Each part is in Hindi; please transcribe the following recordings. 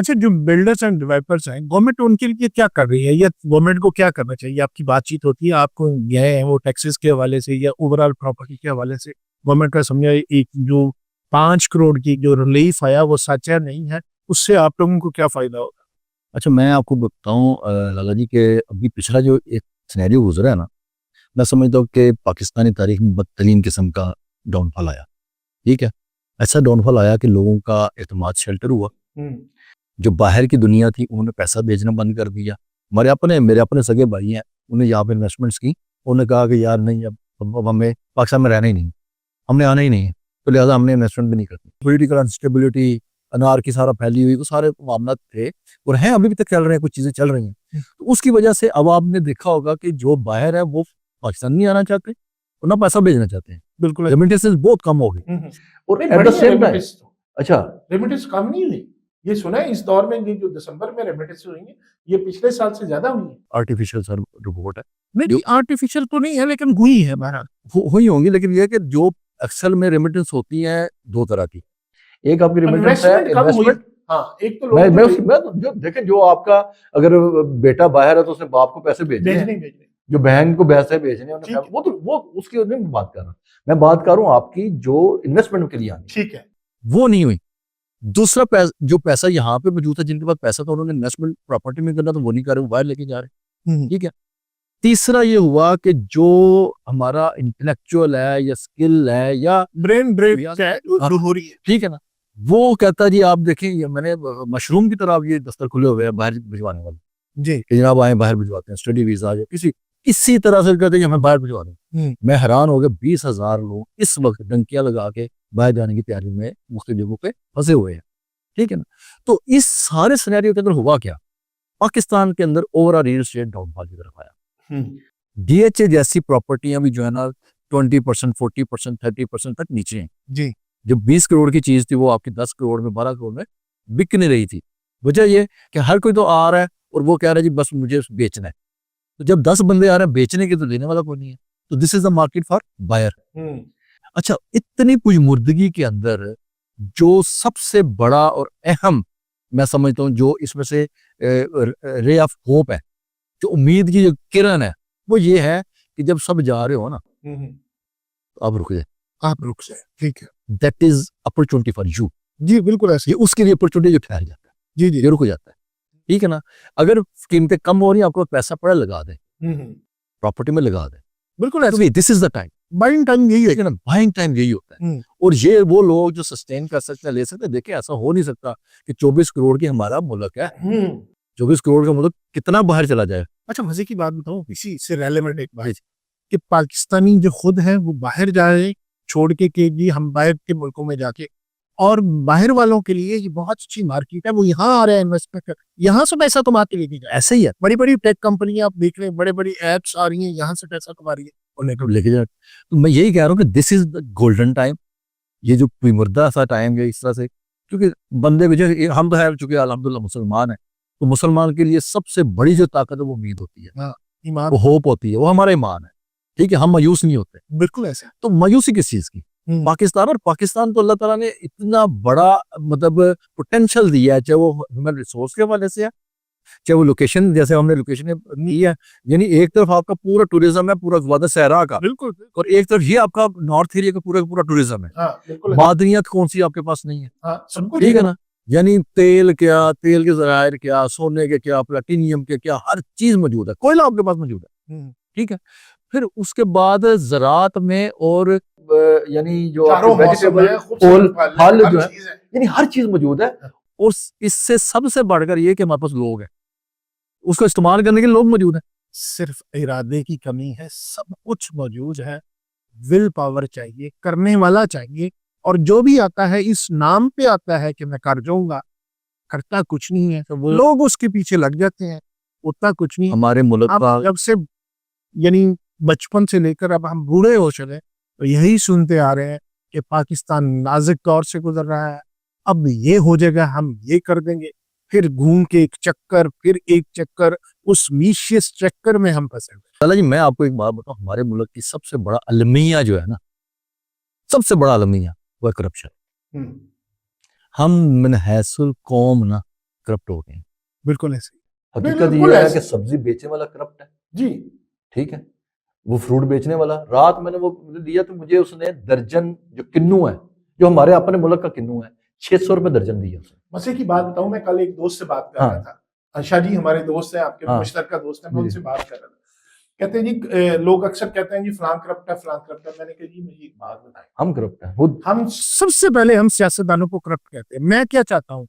अच्छा, जो बिल्डर्स एंड डेवलपर्स हैं, गवर्नमेंट उनके लिए क्या कर रही है या गवर्नमेंट को क्या करना चाहिए? आपकी बातचीत होती है, आपको यह वो टैक्सेस के हवाले से या ओवरऑल प्रॉपर्टी के हवाले से गवर्नमेंट का समझा एक जो 5 करोड़ की जो रिलीफ आया वो सच है नहीं है, उससे आप लोगों को क्या फायदा होगा? अच्छा, मैं आपको बताऊं लाला जी के अभी पिछला जो एक सिनेरियो गुजरा है ना, मैं समझता हूँ कि पाकिस्तानी तारीख में बदतरीन किस्म का डाउनफॉल आया। ठीक है, ऐसा डाउनफॉल आया कि लोगों का एतमाद शेल्टर हुआ। जो बाहर की दुनिया थी उन्होंने पैसा भेजना बंद कर दिया। मेरे अपने सगे भाई हैं, उन्हें यहाँ पे इन्वेस्टमेंट्स की। उन्होंने कहा कि यार नहीं, अब हमें पाकिस्तान में रहना ही नहीं, हमने आना ही नहीं है, तो लिहाजा हमने इन्वेस्टमेंट भी नहीं करनी। पोलिटिकल अनस्टेबिलिटी, अनार की सारा फैली हुई, वो सारे मामला थे और हैं, अभी भी तक चल रहे हैं, कुछ चीज़ें चल रही हैं। तो उसकी वजह से अब आपने देखा होगा कि जो बाहर है वो पाकिस्तान नहीं आना चाहते और ना पैसा भेजना चाहते हैं। बिल्कुल, रेमिटेंसेस बहुत कम हो गई और नहीं, एट द बढ़िया सेम टाइम रेमिटेंस तो। अच्छा रेमिटेंस कम नहीं हुई। ये सुना है इस दौर में ये जो दिसंबर में रेमिटेंस हुई है, ये पिछले साल से ज्यादा हुई है। आर्टिफिशियल सर रिपोर्ट है, नहीं आर्टिफिशियल तो नहीं है लेकिन हुई है बहरहाल। हुई होंगी, लेकिन ये है कि जो अक्सर में रेमिटेंस होती है दो तरह की। एक आपकी रेमिटेंस है इन्वेस्टमेंट कम हुई। इन्वेस्टमेंट। हाँ, एक तो मैं लोग जो देखें, जो आपका अगर बेटा बाहर है तो उसने बाप को पैसे भेजने हैं, भेजने जो बहन को पैसे भेजने ठीक है। वो उसकी नहीं बात कर रहा। मैं बात कर रहा हूँ आपकी जो इन्वेस्टमेंट के लिए आनी, ठीक है, वो नहीं हुई। दूसरा जो पैसा यहाँ पे मौजूद है, जिनके पास पैसा था उन्होंने इन्वेस्टमेंट प्रॉपर्टी में करना, तो वो नहीं कर रहे, बाहर लेके जा रहे। ठीक है। तीसरा ये हुआ कि जो हमारा इंटेलेक्चुअल है या स्किल है या ब्रेन ड्रेन हो रही है, ठीक है ना, वो कहता है जी आप देखें, ये मैंने मशरूम की तरह ये दफ्तर खुले हुए हैं बाहर भिजवाने वाले जी, कि जनाब आए बाहर भिजवाते हैं, स्टडी वीजा या किसी तरह से कहते हैं हमें बाहर भिजवा दें। मैं हैरान हो गया, 20,000 लोग इस वक्त डंकियां लगा के बाहर जाने की तैयारी में मुख्तलिफ जगहों पे फंसे हुए हैं। ठीक है ना, तो इस सारे सिनेरियो के अंदर हुआ क्या, पाकिस्तान के अंदर ओवरऑल रियल एस्टेट डाउनफॉल की तरफ आया। डीएचए जैसी प्रॉपर्टियां भी जो है ना 20%, 40%, 30% तक नीचे हैं जी। जो 20 करोड़ की चीज थी वो आपकी 10 करोड़ में, 12 करोड़ में बिक नहीं रही थी। वजह ये कि हर कोई तो आ रहा है और वो कह रहा है जी बस मुझे बेचना है। तो जब 10 बंदे आ रहे हैं बेचने के, तो देने वाला कोई नहीं है। तो this is the market for buyer. अच्छा, इतनी पुजमुर्दगी के अंदर जो सबसे बड़ा और अहम मैं समझता हूँ जो इसमें से रे ऑफ होप है, जो उम्मीद की जो किरण है, वो ये है कि जब सब जा रहे हो ना तो आप रुक जाए, ठीक है। That is opportunity for you. जी बिल्कुल ऐसे, ये उसके लिए अपॉर्चुनिटी जो ठहर जाता है, जी जी, ये रुक जाता है। ठीक है ना, अगर कीमतें कम हो रही है, आपको पैसा पड़ा लगा दे, प्रॉपर्टी में लगा दे, बिल्कुल ऐसे। This is the time, buying time यही है ना, बाइंग टाइम यही होता है। और ये वो लोग जो सस्टेन कर सकते हैं, ले सकते हैं। देखिए, ऐसा हो नहीं सकता कि 24 करोड़ की हमारा मुल्क है, 24 करोड़ का मुल्क कितना बाहर चला जाए। अच्छा, मजे की बात बताऊं, इसी से रेलेवेंट एक बात कि पाकिस्तानी जो खुद है वो बाहर जाए छोड़ के जी हम बाहर के मुल्कों में जाके, और बाहर वालों के लिए ये बहुत अच्छी मार्केट है, वो यहाँ आ रहे हैं इन्वेस्टमेंट कर, यहाँ से पैसा कमा के लेके जाए। ऐसे ही है, बड़ी बड़ी टेक कंपनियां आप देख रहे हैं, बड़े बड़ी एप्स आ रही हैं, यहाँ से पैसा कमा रही है और लेके जाए। तो मैं यही कह रहा हूँ कि this is the golden time. ये जो मुर्दा सा टाइम है इस तरह से, क्योंकि बंदे विजय हम तो है चूंकि अल्हम्दुलिल्लाह मुसलमान है, तो मुसलमान के लिए सबसे बड़ी जो ताकत है वो उम्मीद होती है, ईमान, वो होप होती है, वो हमारा ईमान है। ठीक है, हम मायूस नहीं होते। बिल्कुल ऐसे। तो मायूसी किस चीज की? पाकिस्तान तो अल्लाह ताला ने इतना बड़ा मतलब पोटेंशियल दिया है, चाहे वो ह्यूमन रिसोर्स के हवाले से है, चाहे वो लोकेशन, जैसे हमने लोकेशन दी है। यानी एक तरफ आपका पूरा टूरिज्म है, पूरा वादा सहरा का, बिल्कुल, और एक तरफ ये आपका नॉर्थ एरिया का पूरा टूरिज्म है। मादनियत कौन सी आपके पास नहीं है? ठीक है ना, यानी तेल के ज़राइर क्या, सोने के क्या, प्लेटिनियम के क्या, हर चीज मौजूद है, कोयला आपके पास मौजूद है। ठीक है, फिर उसके बाद ज़रात में और यानी जो वेजिटेबल फल जो है, यानी हर चीज मौजूद है। और इससे सबसे बढ़कर ये कि हमारे पास लोग हैं, उसको इस्तेमाल करने के लिए लोग मौजूद हैं। सिर्फ इरादे की कमी है, सब कुछ मौजूद है, विल पावर चाहिए, करने वाला चाहिए, और जो भी आता है इस नाम पे आता है कि मैं कर जाऊंगा, करता कुछ नहीं है, तो लोग उसके पीछे लग जाते हैं, उतना कुछ नहीं। हमारे मुल्क का जब से यानी बचपन से लेकर अब हम बूढ़े हो चले तो यही सुनते आ रहे हैं कि पाकिस्तान नाजुक दौर से गुजर रहा है, अब ये हो जाएगा, हम ये कर देंगे, फिर घूम के एक चक्कर, फिर एक चक्कर, उस मीशियस चक्कर में हम फंसे। लाला जी, मैं आपको एक बात बताऊं, हमारे मुल्क की सबसे बड़ा अलमिया जो है ना, सबसे बड़ा अलमिया वो है करप्शन। हम मिन हैसुल कौम ना करप्ट हो गए हैं। बिल्कुल ऐसे ही। हकीकत बिल्कुल ये है ऐसे। कि सब्जी बेचने वाला करप्ट है, जी ठीक है, वो फ्रूट बेचने वाला, रात मैंने वो दिया तो मुझे उसने दर्जन जो किन्नू है, जो हमारे अपने मुल्क का किन्नू है, 600 रुपए दर्जन दिया उसने। मजे की बात बताऊं, मैं कल एक दोस्त से बात कर हाँ। रहा था। अंशा जी हमारे दोस्त हैं, आपके हाँ। मुश्तरका दोस्त हैं, मैं जी। उनसे बात कर रहा था। कहते हैं जी लोग अक्सर कहते हैं जी फलां करप्ट है, फलां करप्ट है। मैंने कहा जी मुझे एक बात बताएं, हम करप्ट हैं खुद। हम सबसे पहले हम सियासतदानों को करप्ट कहते हैं। मैं क्या चाहता हूँ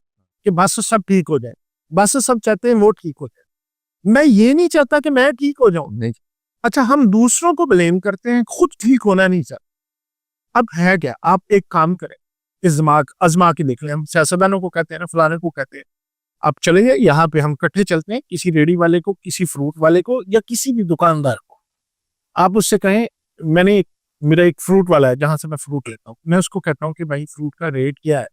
कि बस सब ठीक हो जाए, बस सब चाहते हैं वो ठीक हो जाए। मैं ये नहीं चाहता कि मैं ठीक हो जाऊं। नहीं, अच्छा, हम दूसरों को ब्लेम करते हैं, खुद ठीक होना नहीं चाहते। अब है क्या, आप एक काम करें, इस दिमाग आजमा के देख लें। हम सियासतदानों को कहते हैं ना, फलाने को कहते हैं। आप चलेंगे यहाँ पे, हम इकट्ठे चलते हैं, किसी रेडी वाले को, किसी फ्रूट वाले को, या किसी भी दुकानदार को, आप उससे कहें, मेरा एक फ्रूट वाला है जहां से मैं फ्रूट लेता हूँ, मैं उसको कहता हूँ कि भाई फ्रूट का रेट क्या है।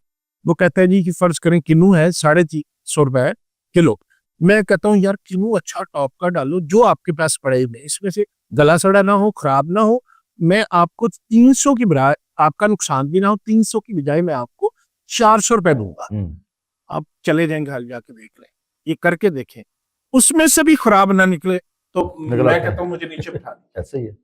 वो कहता है जी कि फर्ज करें किन्नू है 350 रुपए किलो। मैं कहता हूँ यार किन्नू अच्छा टॉप का डालो, जो आपके पास पड़े हुए, इसमें से गला सड़ा ना हो, खराब ना हो। मैं आपको 300 की बजाय, आपका नुकसान भी ना हो, 300 की बजाय मैं आपको 400 रुपए दूंगा। आप चले जाएंगे, घर जाके देख लें, ये करके देखें, उसमें से भी खराब ना निकले तो निकल मैं आता कहता है। हूँ मुझे नीचे बिठा दीजिए। ऐसा ही है।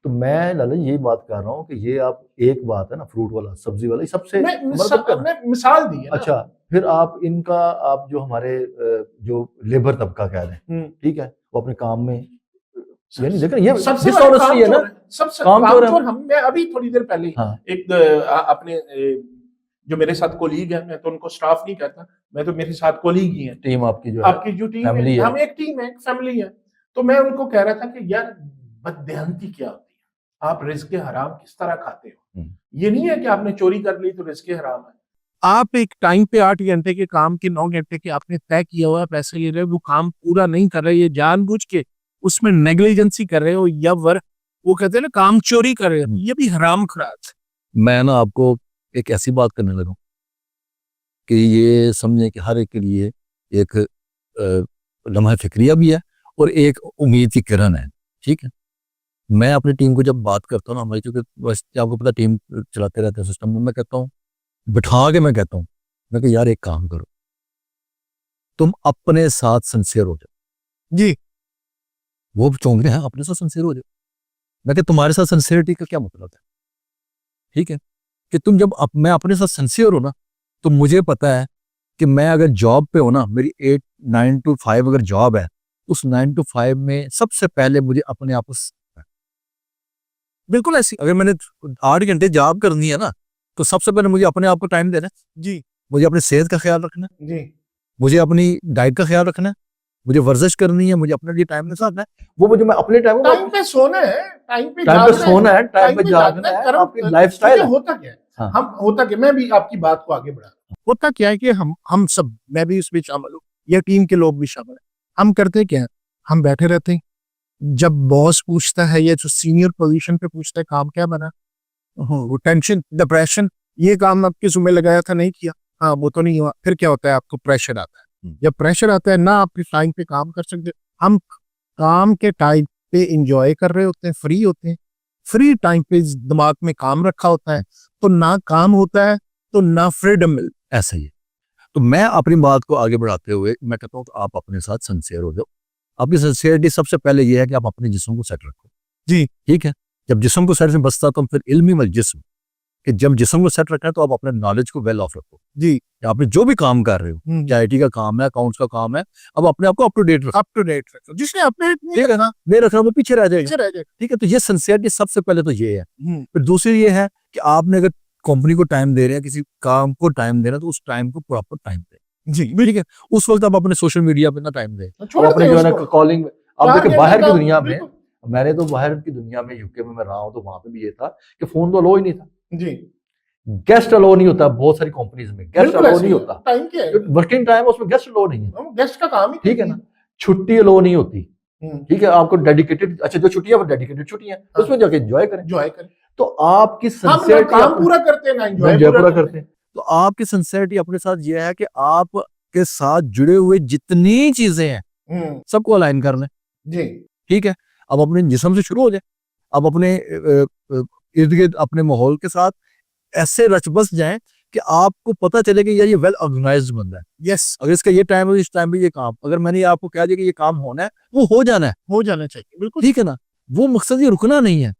तो मैं लाला यही बात कर रहा हूँ कि ये आप एक बात है ना, फ्रूट वाला, सब्जी वाला, ये सबसे मैं मिसाल दी है ना। अच्छा, फिर आप इनका, आप जो हमारे जो लेबर तबका कह रहे हैं, ठीक है, वो अपने काम में, यानी देखो ये सबसे डिसऑनेस्टी है ना, सबसे काम चोर है। कामचोर हम। मैं अभी थोड़ी देर पहले हाँ। एक अपने जो मेरे साथ कोलीग है, मैं तो उनको स्टाफ नहीं कहता, मैं तो मेरे साथ कोलीग ही है। टीम आपकी जो है, आपकी जो टीम फैमिली है, है। हम एक टीम है, एक फैमिली है। तो मैं उनको कह रहा था कि यार बददेहनती क्या होती है, आप रिज़्क़ हराम किस तरह खाते हो। ये नहीं है कि आपने चोरी कर ली तो रिज़्क़ हराम है। आप एक टाइम पे 8 घंटे के काम के 9 घंटे के आपने तय किया हुआ पैसे ले रहे हो, वो काम पूरा नहीं कर रहे, ये जानबूझ के उसमें नेग्लिजेंसी कर रहे हो, या वो कहते हैं ना काम चोरी कर रहे हो, ये भी हराम खराज। मैं ना आपको एक ऐसी बात करने लगा कि ये समझे कि हर एक के लिए एक लम्हा फिक्रिया भी है और एक उम्मीद की किरण है, ठीक है। मैं अपनी टीम को जब बात करता हूँ ना, हमारी, क्योंकि बस आपको पता टीम चलाते रहते हैं सिस्टम में, मैं कहता हूँ, बिठा के मैं कहता हूँ, मैं कि यार एक काम करो, तुम अपने साथ सिंसियर हो जाओ। जी, वो चौंक रहे हैं, अपने साथ सिंसियर हो जाओ। मैं कि तुम्हारे साथ सिंसियरिटी का क्या मतलब है, ठीक है, कि तुम जब मैं अपने साथ सिंसियर हो ना, तो मुझे पता है कि मैं अगर जॉब पे हो ना, मेरी 9 to 5 अगर जॉब है, उस 9 to 5 में सबसे पहले मुझे अपने आप को, बिल्कुल ऐसी, अगर मैंने 8 घंटे जॉब करनी है ना, तो सबसे पहले मुझे अपने आप को टाइम देना है। जी, मुझे अपनी सेहत का ख्याल रखना है, जी, मुझे अपनी डाइट का ख्याल रखना है, मुझे वर्जिश करनी है, मुझे अपने लिए टाइम निकालना है। वो मुझे, मैं अपने टाइम पे सोना है, टाइम पे सोना है, टाइम पे जागना है, आपकी लाइफस्टाइल है। होता क्या है, हाँ। होता क्या, मैं भी आपकी बात को आगे बढ़ा। होता क्या है कि हम सब, मैं भी उसमें शामिल हूँ, या टीम के लोग भी शामिल हैं, हम करते क्या है, हम बैठे रहते हैं। जब बॉस पूछता है या जो सीनियर पोजीशन पे पूछता है काम क्या बना, वो टेंशन, डिप्रेशन, ये काम आपके जुम्मे लगाया था नहीं किया, हाँ वो तो नहीं हुआ, फिर क्या होता है, आपको प्रेशर आता है। जब प्रेशर आता है ना, आप इस टाइम पे काम कर सकते, हम काम के टाइम पे इंजॉय कर रहे होते हैं, फ्री होते हैं, फ्री टाइम पे दिमाग में काम रखा होता है, तो ना काम होता है तो ना फ्रीडम मिल। ऐसा ही है। तो मैं अपनी बात को आगे बढ़ाते हुए मैं कहता हूँ कि आप अपने साथ सिंसियर हो जाओ। आपकी सिंसियरिटी सबसे पहले ये है कि आप अपने जिस्म को सेट रखो। जी, ठीक है। जब जिस्म को सेट से बचता तो फिर इल्मी वल जिस्म, कि जब जिस्म को सेट रखना है तो आप अपने नॉलेज को वेल ऑफ रखो। जी, आपने जो भी काम कर रहे हो, चाहे IT का काम है, अकाउंट्स का काम है, अब अपने आप को अप टू डेट रखो। जिसने अपने नहीं रखना वो पीछे रह जाएगा। ठीक है, तो ये सिंसियरिटी सबसे पहले तो ये है। फिर दूसरी ये है कि आपने अगर कंपनी को टाइम दे रहे हैं, किसी काम को टाइम दे रहे हैं, तो उस टाइम को प्रॉपर टाइम दें। जी, ठीक है। उस वक्त आप अपने सोशल मीडिया पे ना टाइम दें, छोड़ अपने दें जो है ना उसको। कॉलिंग में। अब बाहर देखिए जाके बाहर की काम, दुनिया में, बिल्कुल। मैंने तो बाहर की दुनिया में यूके में मैं रहा हूँ, तो वहां पे भी ये था कि फोन तो अलो ही नहीं था। जी, गेस्ट अलो नहीं होता, बहुत सारी कंपनीज में गेस्ट बिल्कुल अलो ऐसे नहीं ही है। होता। टाइम क्या है, वर्किंग टाइम है, उसमें गेस्ट अलो नहीं है। गेस्ट का काम ही ठीक है ना। छुट्टी अलो नहीं होती। ठीक है, आपको डेडिकेटेड, अच्छा जो छुट्टियां वो डेडिकेटेड छुट्टियां, उसमें जाके एंजॉय करें। एंजॉय करें। तो आपकी हम ना सिंसियरिटी, काम पूरा करते हैं ना एंजॉय एंजॉय पूरा करते हैं। तो आपकी सिंसियरिटी अपने साथ ये है कि आपके साथ जुड़े हुए जितनी चीजें हैं सबको अलाइन कर लें। जी, ठीक है। अब अपने जिस्म से शुरू हो जाए, अब अपने इर्द गिर्द अपने माहौल के साथ ऐसे रच बस जाएं कि आपको पता चले कि यार ये वेल ऑर्गेनाइज्ड बंदा है, यस, अगर इसका ये टाइम है इस टाइम पे ये काम, अगर मैंने आपको कह दिया कि ये काम होना है वो हो जाना है, हो जाना चाहिए बिल्कुल। ठीक है ना, वो मकसद ये रुकना नहीं है।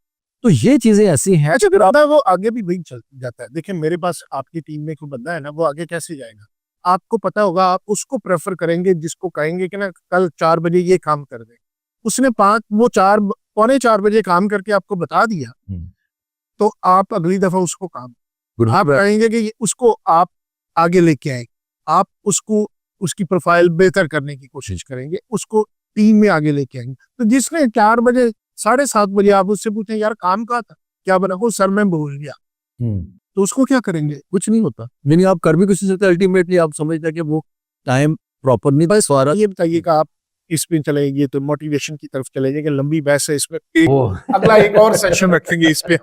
तो ये चीजें ऐसी हैं अच्छा, फिर आता है वो आगे भी वही चल जाता है। देखिए मेरे पास आपकी टीम में कोई बंदा है ना, वो आगे कैसे जाएगा? आपको पता होगा, आप उसको प्रेफर करेंगे जिसको कहेंगे कि ना कल 4 बजे ये काम कर दे। उसने 5 वो 4 पौने 4 बजे काम करके आपको बता दिया, तो आप अगली दफा उसको काम आप कहेंगे कि उसको आप आगे लेके आए, आप उसको उसकी प्रोफाइल बेहतर करने की कोशिश करेंगे, उसको टीम में आगे लेके आएंगे। तो जिसने 4 बजे 7:30 बजे आप उससे पूछें यार काम कहाँ था, क्या बना? वो सर मैं भूल गया, तो उसको क्या करेंगे? कुछ नहीं होता, यानी आप कर भी कुछ नहीं सकते, अल्टीमेटली आप समझते हैं कि वो टाइम प्रॉपर नहीं बस सारा। ये बताइएगा आप इस पे चलेंगे तो मोटिवेशन की तरफ चले जाएंगे, लंबी बहस है इसमें, अगला एक और सेशन रखेंगे इस पे।